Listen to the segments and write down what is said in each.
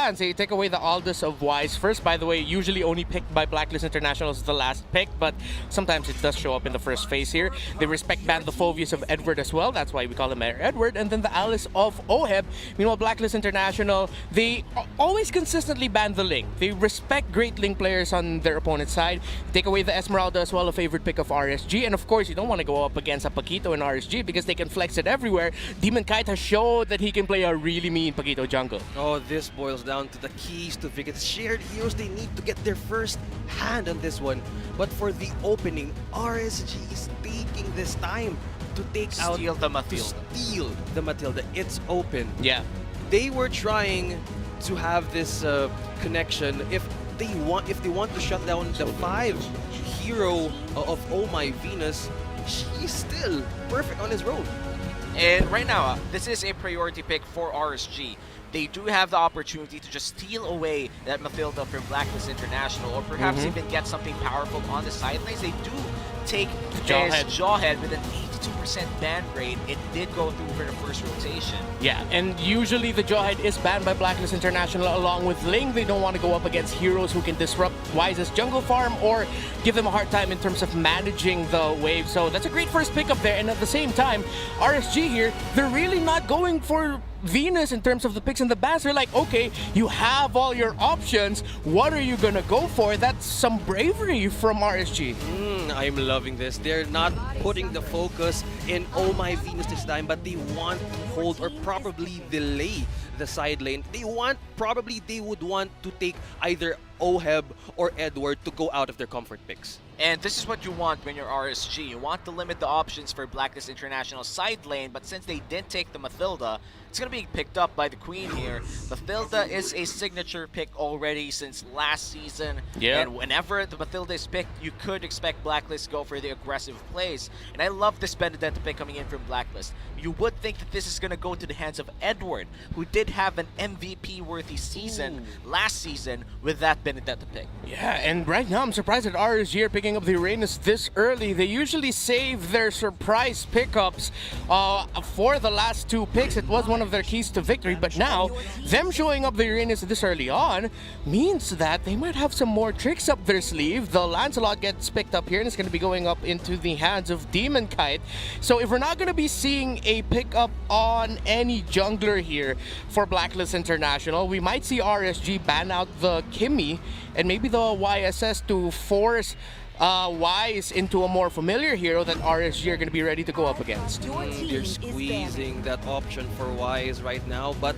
bans. They take away the Aldous of Wise first. By the way, usually only picked by Blacklist International as the last pick, but sometimes it does show up in the first phase here. They respect ban the Phobius of Edward as well. That's why we call him Edward. And then the Alice of Oheb. Meanwhile, Blacklist International, they always consistently ban the Ling. They respect great Ling players on their opponent's side. Take away the Esmeralda as well, a favorite pick of RSG. And of course, you don't want to go up against a Paquito in RSG because they can flex it everywhere. Demon Kite has showed that he can play a really mean Paquito jungle. Oh, this boils down to the keys to victory. The shared heroes, they need to get their first hand on this one. But for the opening, RSG is taking this time to Steal the Matilda. Steal the Matilda. It's open. Yeah. They were trying to have this connection. If they want to shut down the 5 hero of Oh My Venus, she's still perfect on his road. And right now, this is a priority pick for RSG. They do have the opportunity to just steal away that Matilda from Blacklist International, or perhaps even get something powerful on the sidelines. They do take his Jawhead with an 82% ban rate. It did go through for the first rotation. Yeah, and usually the Jawhead is banned by Blacklist International along with Ling. They don't want to go up against heroes who can disrupt Wise's jungle farm or give them a hard time in terms of managing the wave. So that's a great first pick up there. And at the same time, RSG here, they're really not going for Venus in terms of the picks and the bans. They're like, okay, you have all your options. What are you gonna go for? That's some bravery from RSG. I'm loving this. They're not putting the focus in Oh My Venus this time, but they want to hold or probably delay the side lane. They would want to take either Oheb or Edward to go out of their comfort picks. And this is what you want when you're RSG. You want to limit the options for Blacklist International side lane, but since they didn't take the Matilda, it's going to be picked up by the Queen here. Matilda is a signature pick already since last season. Yeah. And whenever the Matilda is picked, you could expect Blacklist to go for the aggressive plays. And I love this Benedetta pick coming in from Blacklist. You would think that this is going to go to the hands of Edward, who did have an MVP-worthy season last season with that Benedetta pick. Yeah, and right now I'm surprised that RSG are picking up the Uranus this early. They usually save their surprise pickups for the last 2 picks. It was one of their keys to victory, but now them showing up the Uranus this early on means that they might have some more tricks up their sleeve. The Lancelot gets picked up here and it's going to be going up into the hands of Demon Kite. So if we're not going to be seeing a pickup on any jungler here for Blacklist International, we might see RSG ban out the Kimmy and maybe the YSS to force Wise into a more familiar hero that RSG are going to be ready to go up against. They're squeezing that option for Wise right now, but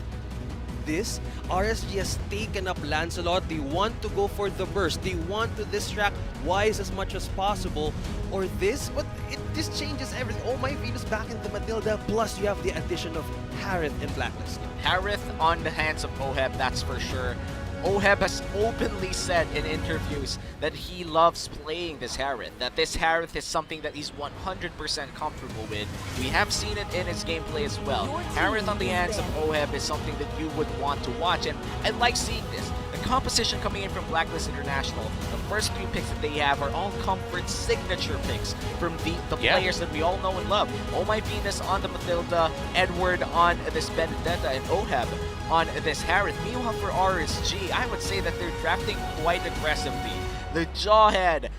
this, RSG has taken up Lancelot. They want to go for the burst. They want to distract Wise as much as possible. Or this, but this changes everything. Oh My Venus back into Matilda, plus you have the addition of Harith and Blacklist. Harith on the hands of Oheb, that's for sure. Oheb has openly said in interviews that he loves playing this Harith, that this Harith is something that he's 100% comfortable with. We have seen it in his gameplay as well. Harith on the hands of Oheb is something that you would want to watch, and I like seeing this. The composition coming in from Blacklist International, the first 3 picks that they have are all comfort signature picks from the players that we all know and love. Oh My Venus on the Matilda, Edward on this Benedetta, and Oheb on this Harith. Meanwhile for RSG, I would say that they're drafting quite aggressively. The Jawhead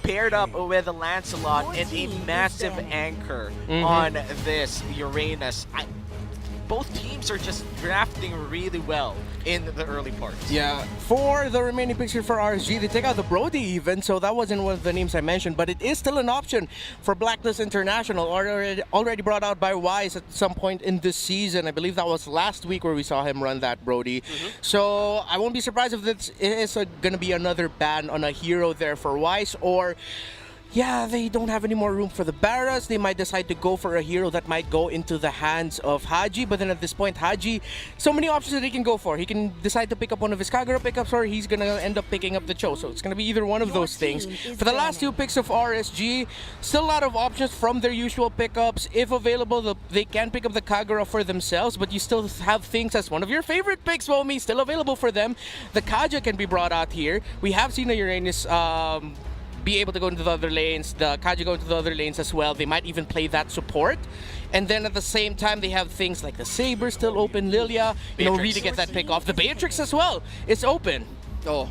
paired up with the Lancelot and a massive anchor on this Uranus. Both teams are just drafting really well in the early parts. Yeah, for the remaining picks here for RSG, they take out the Brody even, so that wasn't one of the names I mentioned, but it is still an option for Blacklist International, already brought out by Wise at some point in this season. I believe that was last week where we saw him run that Brody. So I won't be surprised if this is going to be another ban on a hero there for Wise, or yeah, they don't have any more room for the Barras. They might decide to go for a hero that might go into the hands of Haji. But then at this point, Haji, so many options that he can go for. He can decide to pick up one of his Kagura pickups, or he's going to end up picking up the Cho. So it's going to be either one of those things. For the last 2 picks of RSG, still a lot of options from their usual pickups. If available, they can pick up the Kagura for themselves, but you still have things as one of your favorite picks, Womi, still available for them. The Kaja can be brought out here. We have seen a Uranus be able to go into the other lanes, the Kaji go into the other lanes as well. They might even play that support. And then at the same time, they have things like the Saber still open, Lilia, really get that pick off. The Beatrix as well is open. Oh,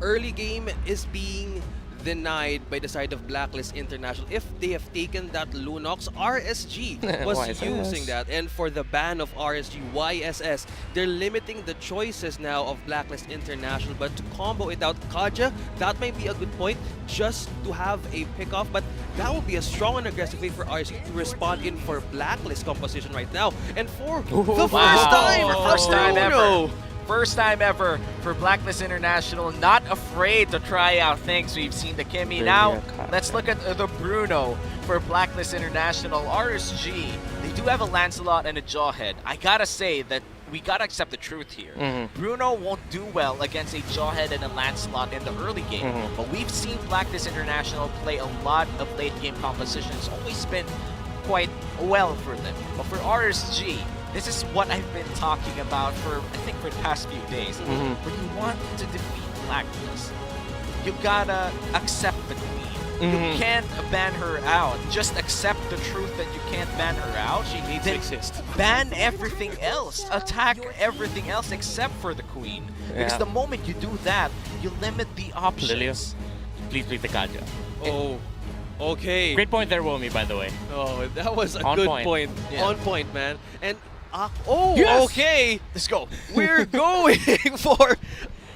early game is being denied by the side of Blacklist International. If they have taken that Lunox, RSG was YSS. using that. And for the ban of RSG, YSS, they're limiting the choices now of Blacklist International. But to combo it out, Kaja, that might be a good point just to have a pick-off. But that would be a strong and aggressive way for RSG to respond in for Blacklist composition right now. And for the first time ever. First time ever for Blacklist International, not afraid to try out things. We've seen the Kimmy. Now, let's look at the Bruno for Blacklist International. RSG, they do have a Lancelot and a Jawhead. I gotta say that we gotta accept the truth here. Bruno won't do well against a Jawhead and a Lancelot in the early game, but we've seen Blacklist International play a lot of late game compositions. It's always been quite well for them. But for RSG, this is what I've been talking about for, I think, for the past few days. When you want to defeat Blacklist, you gotta accept the queen. You can't ban her out. Just accept the truth that you can't ban her out. She needs to exist. Ban everything else. Attack everything else except for the queen. Because the moment you do that, you limit the options. Lilia, please beat the Kaja. Oh, okay. Great point there, Womi, by the way. Oh, that was a On good point. point. Yeah. On point, man. And oh, Yes! okay. Let's go. We're going for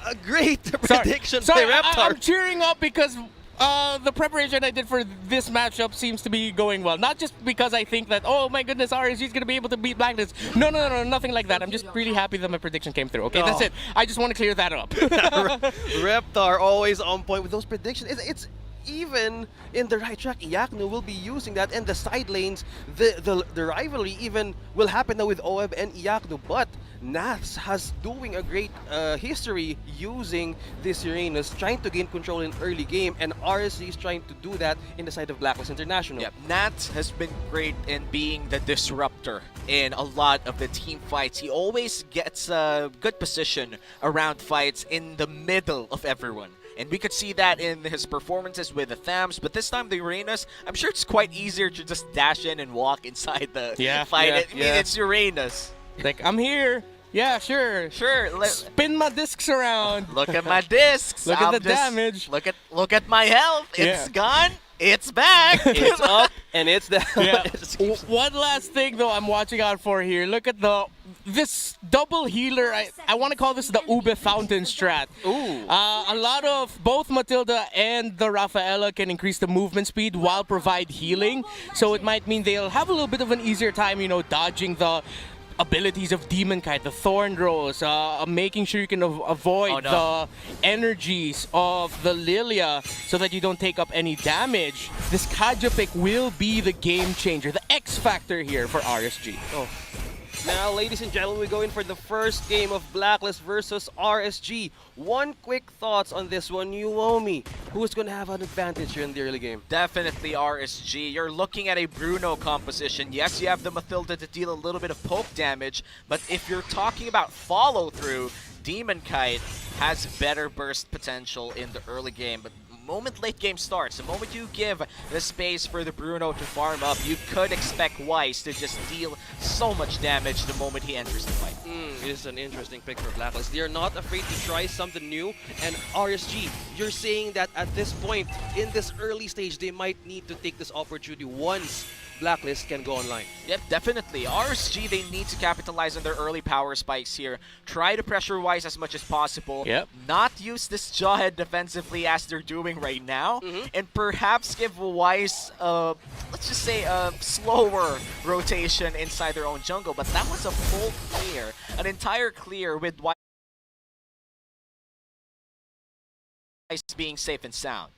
a great prediction by Reptar. I'm cheering up because the preparation I did for this matchup seems to be going well. Not just because I think that, oh my goodness, RSG is going to be able to beat Blacklist. No, nothing like that. I'm just really happy that my prediction came through. Okay, that's it. I just want to clear that up. Reptar always on point with those predictions. It's even in the right track. Iaknu will be using that, and the side lanes, the rivalry even will happen now with OEB and Iaknu. But Nats has doing a great history using this Uranus, trying to gain control in early game, and RSG is trying to do that in the side of Blacklist International. Yep, Nat has been great in being the disruptor in a lot of the team fights. He always gets a good position around fights in the middle of everyone. And we could see that in his performances with the Thams, but this time the Uranus, I'm sure it's quite easier to just dash in and walk inside the fight. I mean, it's Uranus. Like, I'm here. Yeah, sure. Sure. Spin my discs around. Look at my discs. Look at the damage. Look at my health. It's gone. It's back. It's up and it's down. Yeah. One last thing though I'm watching out for here. Look at this double healer. I want to call this the Ube Fountain strat. Ooh. A lot of both Matilda and the Rafaela can increase the movement speed while provide healing. So it might mean they'll have a little bit of an easier time, dodging the abilities of Demon Kite, the Thorn Rose, making sure you can avoid the energies of the Lilia so that you don't take up any damage. This Kaja pick will be the game changer, the X factor here for RSG. Oh. Now, ladies and gentlemen, we go in for the first game of Blacklist versus RSG. One quick thoughts on this one, Uomi. Who's going to have an advantage here in the early game? Definitely RSG. You're looking at a Bruno composition. Yes, you have the Mathilda to deal a little bit of poke damage, but if you're talking about follow-through, Demon Kite has better burst potential in the early game, but the moment late game starts, the moment you give the space for the Bruno to farm up, you could expect Weiss to just deal so much damage the moment he enters the fight. It is an interesting pick for Blacklist. They are not afraid to try something new, and RSG, you're saying that at this point, in this early stage, they might need to take this opportunity once Blacklist can go online. Yep, definitely. RSG, they need to capitalize on their early power spikes here. Try to pressure Weiss as much as possible. Yep. Not use this Jawhead defensively as they're doing right now. And perhaps give Weiss, let's just say, a slower rotation inside their own jungle. But that was a full clear. An entire clear with Weiss being safe and sound.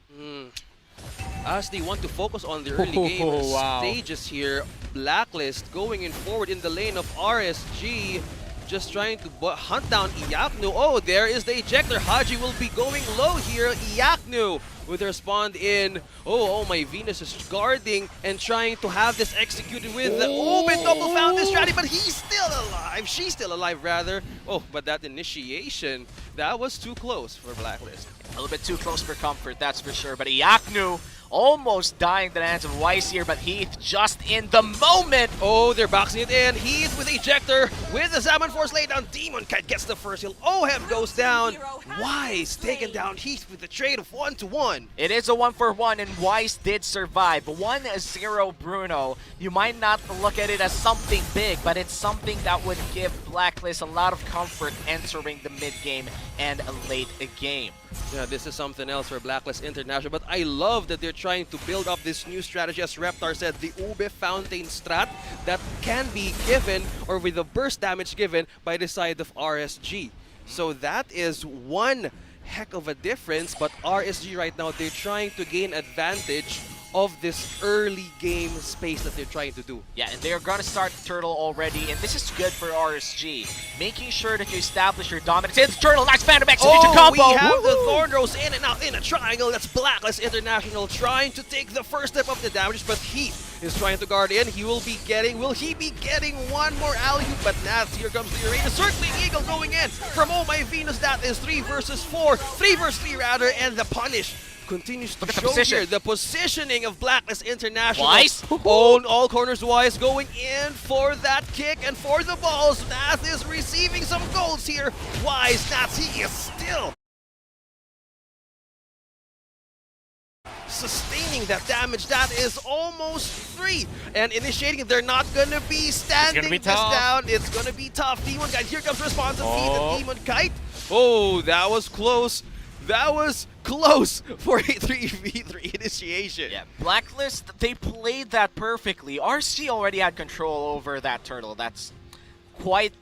As they want to focus on the early game stages here, Blacklist going in forward in the lane of RSG. just trying to hunt down Iyaknu. Oh, there is the ejector. Haji will be going low here. Iyaknu with her spawn in. Oh, my Venus is guarding and trying to have this executed with the Double found this strategy, but he's still alive. She's still alive, rather. Oh, but that initiation, that was too close for Blacklist. A little bit too close for comfort, that's for sure. But Iyaknu almost dying to the hands of Weiss here, but Heath just in the moment. Oh, they're boxing it in. Heath with ejector, with the Salmon Force laid down. Demon Kite gets the first kill. Oheb goes down. Weiss taking down Heath with the trade of 1-to-1. It is a 1-for-1, and Weiss did survive. 1-0 Bruno. You might not look at it as something big, but it's something that would give Blacklist a lot of comfort entering the mid-game and a late game. Yeah, this is something else for Blacklist International, but I love that they're trying to build up this new strategy, as Reptar said, the Ube Fountain strat that can be given, or with the burst damage given, by the side of RSG. So that is one heck of a difference, but RSG right now, they're trying to gain advantage of this early game space that they're trying to do. Yeah, and they're gonna start Turtle already, and this is good for RSG. Making sure that you establish your dominance. It's Turtle, nice Phantom execution combo! We have the Thorn Rose in and out in a triangle. That's Blacklist International trying to take the first step of the damage, but Heath is trying to guard in. Will he be getting one more alley-oop? But Nats, here comes the Uranus. Circling Eagle going in from Oh My Venus. That is 3 versus 4. 3 versus 3 rather, and the punish continues to show here the positioning of Blacklist International. Weiss? All corners Weiss going in for that kick and for the balls. Nath is receiving some goals here. Weiss, Nath, he is still sustaining that damage. That is almost 3. And initiating, they're not going to be standing this down. It's going to be tough. Demon Kite, here comes responsive feed the Demon Kite. Oh, that was close. That was close for a 3v3 initiation. Yeah, Blacklist, they played that perfectly. RC already had control over that turtle. That's quite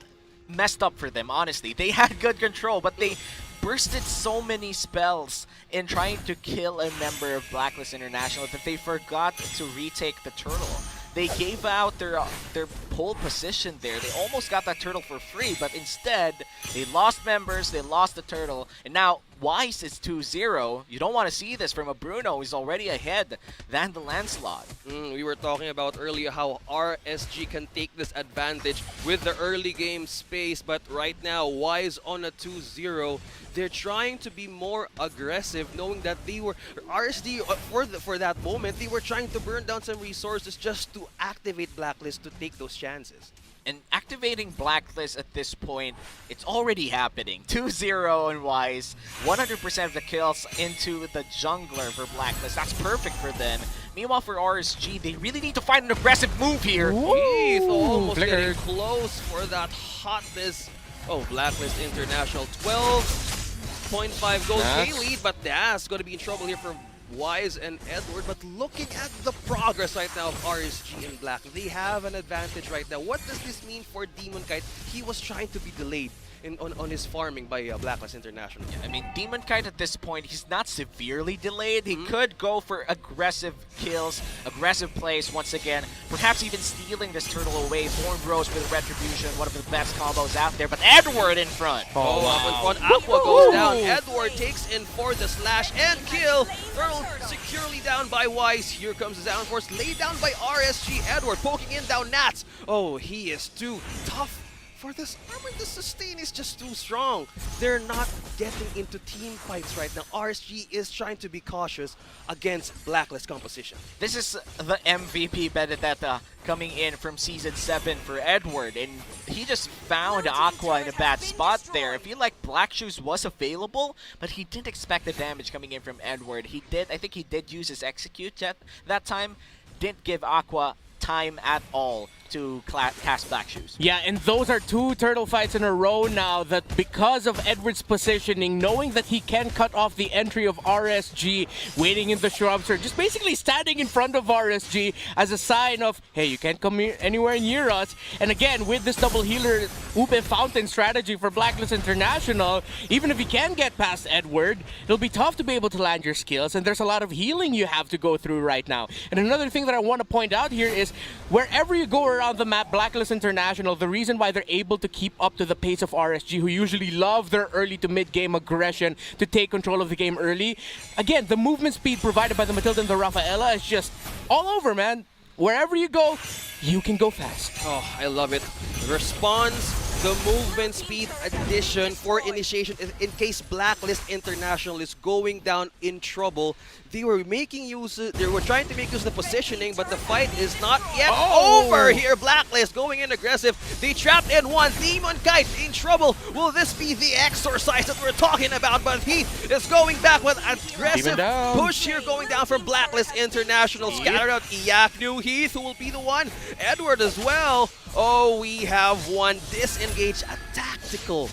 messed up for them, honestly. They had good control, but they bursted so many spells in trying to kill a member of Blacklist International that they forgot to retake the turtle. They gave out their pole position there. They almost got that turtle for free, but instead, they lost members, they lost the turtle, and now Weiss is 2-0. You don't want to see this from a Bruno who's already ahead than the Lancelot. We were talking about earlier how RSG can take this advantage with the early game space, but right now, Weiss on a 2-0. They're trying to be more aggressive, knowing that they were RSD for that moment. They were trying to burn down some resources just to activate Blacklist to take those chances. And activating Blacklist at this point, it's already happening. 2-0 on Weiss, 100% of the kills into the jungler for Blacklist. That's perfect for them. Meanwhile, for RSG, they really need to find an aggressive move here. Heath almost getting close for that hotness. Oh, Blacklist International, 12.5 goals lead, but that's going to be in trouble here for Weiss and Edward. But looking at the progress right now of RSG and Black, they have an advantage right now. What does this mean for Demon Kite? He was trying to be delayed on his farming by Blacklist International. Yeah, I mean, Demon Kite at this point, he's not severely delayed. He could go for aggressive kills, aggressive plays once again, perhaps even stealing this turtle away. Thorn Rose with Retribution, one of the best combos out there, but Edward in front. Up in front, Aqua goes down. Edward takes in for the slash and kill. Turtle securely down by Weiss. Here comes the Down Force, laid down by RSG. Edward poking in down Nats. Oh, he is too tough for this armor. The sustain is just too strong. They're not getting into team fights right now. RSG is trying to be cautious against Blacklist composition. This is the MVP Benedetta coming in from Season 7 for Edward, and he just found Aqua in a bad spot there. I feel like Black Shoes was available, but he didn't expect the damage coming in from Edward. I think he did use his execute that time, didn't give Aqua time at all to cast Black Shoes. Yeah, and those are 2 turtle fights in a row now that because of Edward's positioning, knowing that he can cut off the entry of RSG, waiting in the shrubs, or just basically standing in front of RSG as a sign of, hey, you can't come anywhere near us. And again, with this double healer Upe Fountain strategy for Blacklist International, even if you can get past Edward, it'll be tough to be able to land your skills, and there's a lot of healing you have to go through right now. And another thing that I want to point out here is wherever you go everywhere on the map, Blacklist International, the reason why they're able to keep up to the pace of RSG, who usually love their early to mid-game aggression to take control of the game early. Again, the movement speed provided by the Matilda and the Rafaela is just all over, man. Wherever you go, you can go fast. Oh, I love it. Response, the movement speed addition for initiation in case Blacklist International is going down in trouble. They were making use, they were trying to make use of the positioning, but the fight is not yet over here. Blacklist going in aggressive. They trapped in one. Demon Kite in trouble. Will this be the exorcise that we're talking about? But Heath is going back with aggressive push here going down from Blacklist International. Scattered out Iaknu. Heath, who will be the one. Edward as well. Oh, we have one disengaged. A tactical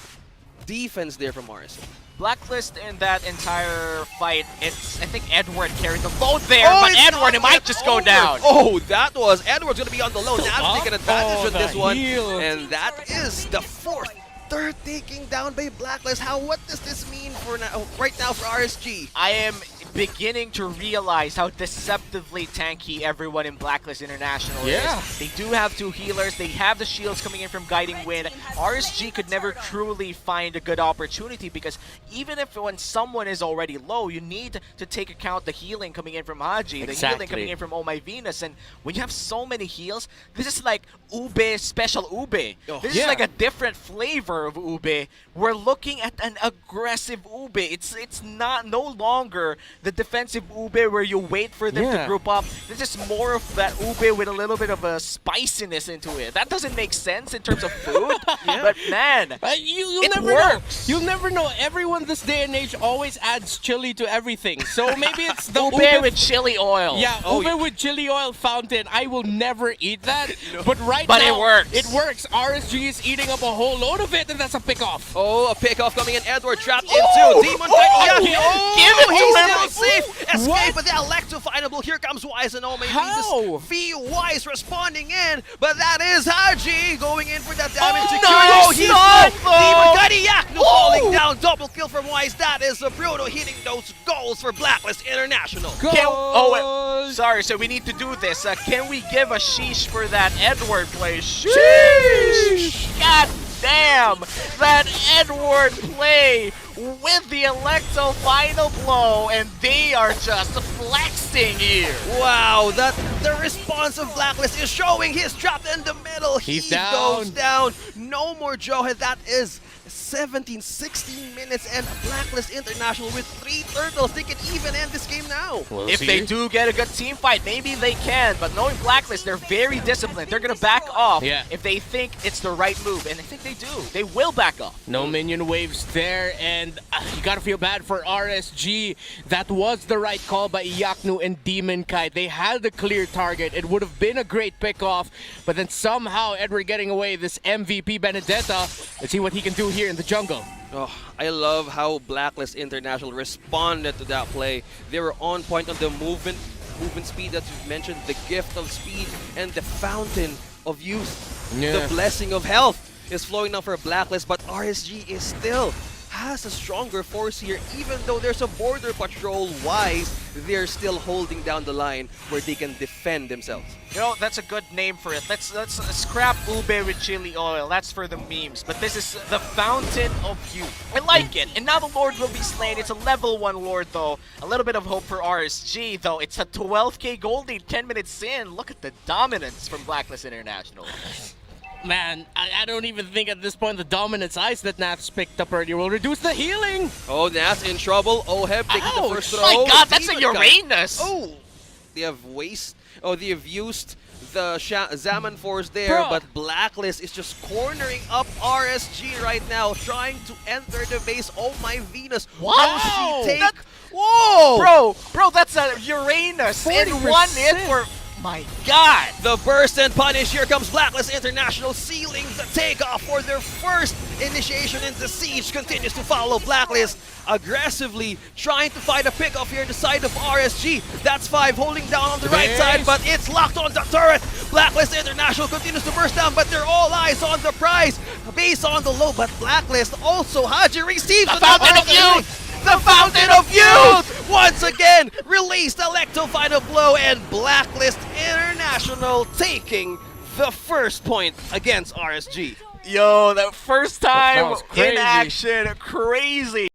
defense there from RSG. Blacklist in that entire fight, I think Edward carried the load there, but Edward, it might just go down. Oh, that was, Edward's going to be on the low. Now taking advantage of this one. Heal. And that is the third taking down by Blacklist. What does this mean for now, right now for RSG? I am beginning to realize how deceptively tanky everyone in Blacklist International is. They do have two healers. They have the shields coming in from Guiding Wind. RSG could never truly find a good opportunity because even if when someone is already low, you need to take account the healing coming in from Haji, the healing coming in from Oh My Venus, and when you have so many heals, this is like Ube special Ube. This is like a different flavor of Ube. We're looking at an aggressive Ube. It's not no longer the defensive Ube where you wait for them to group up. This is more of that Ube with a little bit of a spiciness into it. That doesn't make sense in terms of food, but man, you'll it never works. know. You'll never know. Everyone this day and age always adds chili to everything. So maybe it's the Ube with chili oil. Yeah, ube with chili oil fountain. I will never eat that. But now, it works. It works. RSG is eating up a whole load of it, and that's a pick-off. Oh, a pick-off coming in. Edward trapped into Demon Kite. Give it He's to him. still safe. Escape with the electrifiable. Here comes Wise and Oh My Venus. V Wise responding in, but that is Haji going in for that damage to nice he's shot, Demon Kite falling down. Double kill from Wise. That is Bruno hitting those goals for Blacklist International. Sorry, so we need to do this. Can we give a sheesh for that Edward play? Sheesh! God damn! That Edward play with the Electo final blow, and they are just flexing here. Wow, the response of Blacklist is showing. He's trapped in the middle. He goes down. No more Joe. That is 17, 16 minutes, and Blacklist International with 3 turtles. They can even end this game now. If they do get a good team fight, maybe they can, but knowing Blacklist, they're very disciplined. They're going to back off if they think it's the right move, and I think they do. They will back off. No minion waves there, and you gotta feel bad for RSG. That was the right call by Iaknu and Demon Kite. They had a clear target. It would have been a great pick-off, but then somehow Edward getting away this MVP Benedetta. Let's see what he can do here in the jungle. Oh, I love how Blacklist International responded to that play. They were on point on the movement speed that you've mentioned, the gift of speed, and the fountain of youth. The blessing of health is flowing now for Blacklist, but RSG is still has a stronger force here. Even though there's a border patrol Wise, they're still holding down the line where they can defend themselves. You know, that's a good name for it. Let's scrap Ube with chili oil. That's for the memes. But this is the Fountain of Youth. I like it. And now the Lord will be slain. It's a level 1 Lord, though. A little bit of hope for RSG, though. It's a 12k gold lead 10 minutes in. Look at the dominance from Blacklist International. Man, I don't even think at this point the dominance ice that Nath's picked up earlier will reduce the healing. Oh, Nath in trouble. Oheb taking the first throw. Oh my god, that's a Uranus! Oh, they have they have used the Zaman Force there, but Blacklist is just cornering up RSG right now, trying to enter the base. Oh My Venus. Wow! Will she take... Whoa! Bro, that's a Uranus in 1 hit for... My god! The burst and punish. Here comes Blacklist International sealing the takeoff for their first initiation into Siege. Continues to follow Blacklist aggressively trying to find a pickoff here on the side of RSG. That's 5 holding down on the right side, but it's locked on the turret. Blacklist International continues to burst down, but they're all eyes on the prize. Base on the low, but Blacklist also Haji receives the Fountain of Youth! The Fountain of Youth! Once again, released Electo final blow, and Blacklist International taking the first point against RSG. Yo, that first time was crazy. in action, crazy.